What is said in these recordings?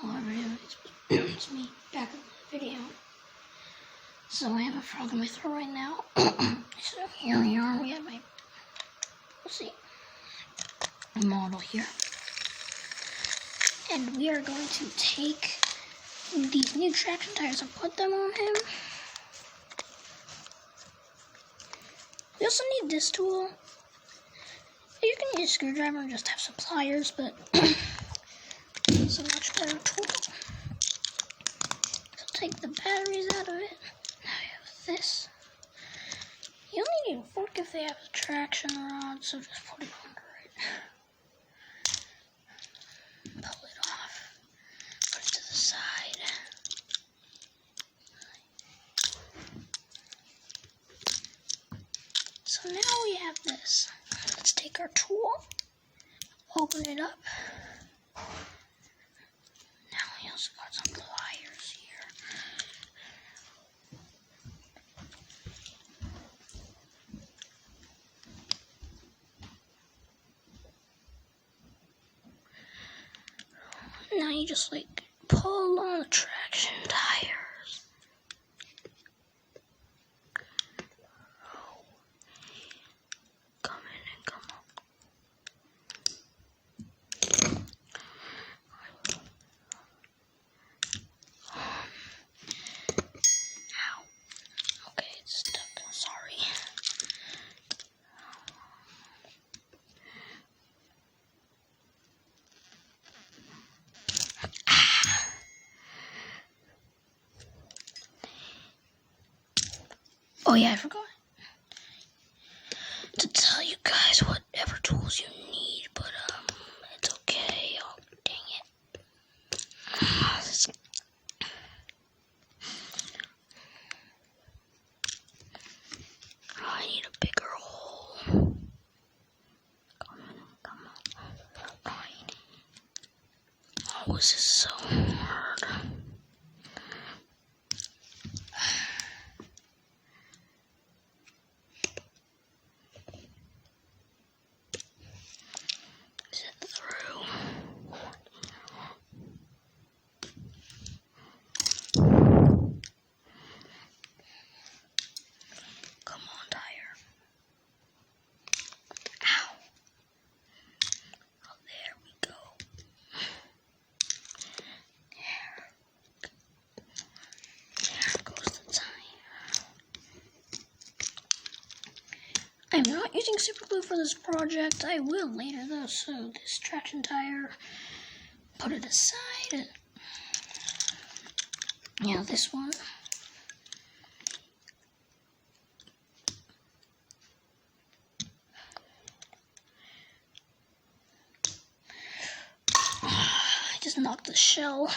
Hello everyone, it's me, back with the video. So I have a frog in my throat right now. So here we are, we have my, model here. And we are going to take these new traction tires and put them on him. We also need this tool. You can use a screwdriver and just have some pliers, but it's a much better tool. So take the batteries out of it. Now we have this. You only need a fork if they have a traction rod, so just put it under it. Pull it off. Put it to the side. So now we have this. Let's take our tool, open it up. Now we also got some pliers here. Now you just pull on the traction tires. Come in and come up. Ow. Okay, it's stuck. I'm sorry. Oh yeah, I forgot to tell you guys whatever tools you need, but it's okay. Oh, dang it. I need a bigger hole. Come on. Oh, this is so hard. I'm not using super glue for this project. I will later though, so this traction tire, put it aside. Yeah, this one. I just knocked the shell.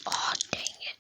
Oh, dang it.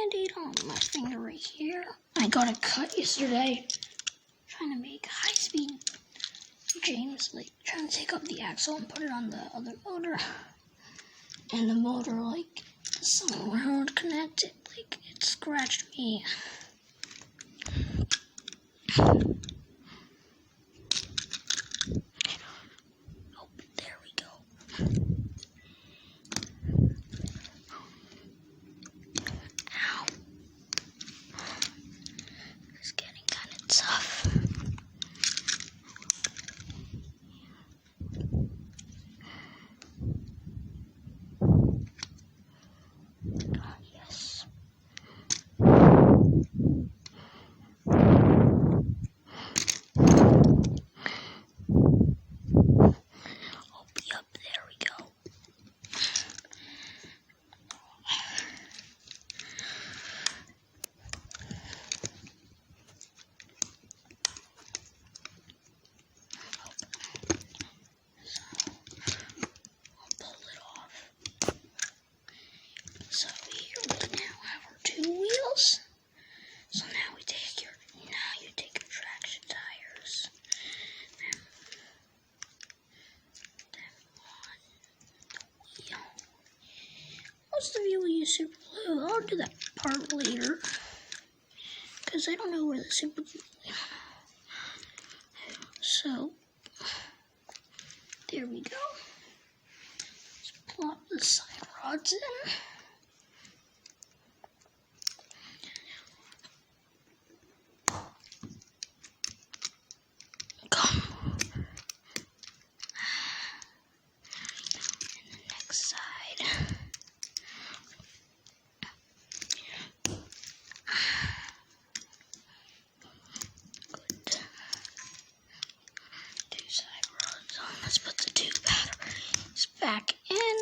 Band-Aid on my finger right here. I got a cut yesterday trying to make high-speed James, like, trying to take up the axle and put it on the other motor. And the motor, like, somehow connected, like, it scratched me. Oh, there we go. Ow. It's getting kind of tough. Yes. Yep, there we go. So here we now have our 2 wheels. So now you take your traction tires. Then on the wheel. Most of you will use super glue. I'll do that part later, because I don't know where the super glue is. So there we go. Let's plop the side rods in. Side. Good. 2 side rods on. Let's put the 2 batteries back in.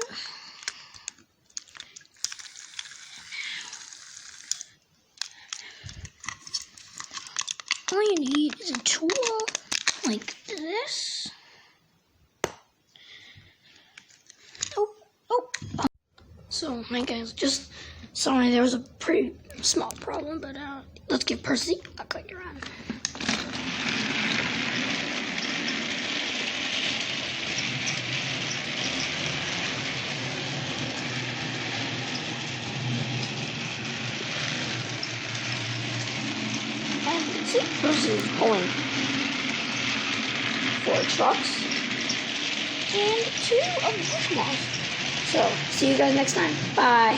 All you need is a tool like this. So, hi guys, just sorry there was a pretty small problem, but let's get Percy. I'll cut your arm. And you can see Percy is pulling 4 trucks and 2 of the Bushmalls. So, see you guys next time. Bye.